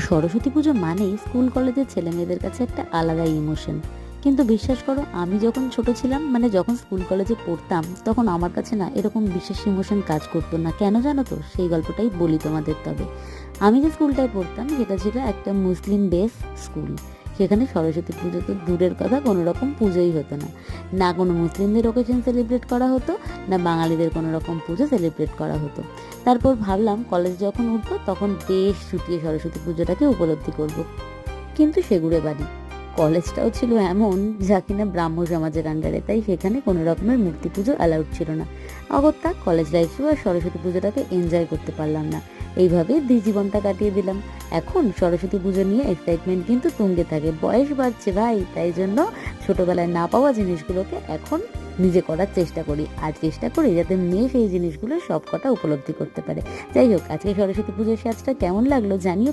সরস্বতী পুজো মানেই স্কুল কলেজের ছেলেমেয়েদের কাছে একটা আলাদা ইমোশন। কিন্তু বিশ্বাস করো, আমি যখন ছোট ছিলাম, মানে যখন স্কুল কলেজে পড়তাম, তখন আমার কাছে না এরকম বিশেষ ইমোশন কাজ করতো না। কেন জানো তো? সেই গল্পটাই বলি তোমাদের। তবে আমি যে স্কুলটায় পড়তাম সেটা ছিল একটা মুসলিম বেস স্কুল। সেখানে সরস্বতী পুজো তো দূরের কথা, কোনো রকম পুজোই হতো না। না কোনো মুসলিমদের ওকেশন সেলিব্রেট করা হতো, না বাঙালিদের কোনো রকম পুজো সেলিব্রেট করা হতো। তারপর ভাবলাম কলেজ যখন উঠবো তখন বেশ ছুটিয়ে সরস্বতী পুজোটাকে উপলব্ধি করব। কিন্তু সেগুড়ে বাড়ি কলেজটাও ছিল এমন, যা কিনা ব্রাহ্ম সমাজের আন্ডারে, তাই সেখানে কোনো রকমের মূর্তি পুজো অ্যালাউড ছিল না। অগত্যা কলেজ লাইফেও আর সরস্বতী পুজোটাকে এনজয় করতে পারলাম না। এইভাবেই জীবনটা কাটিয়ে দিলাম। এখন সরস্বতী পুজো নিয়ে এক্সাইটমেন্ট কিন্তু তুঙ্গে থাকে। বয়স বাড়ছে ভাই, তাই জন্য ছোটবেলায় না পাওয়া জিনিসগুলোকে এখন নিজে করার চেষ্টা করি, আর চেষ্টা করি যাতে মেয়ে সেই জিনিসগুলো সব কটা উপলব্ধি করতে পারে। যাই হোক, আজকে সরস্বতী পুজোর সাজটা কেমন লাগলো জানিও।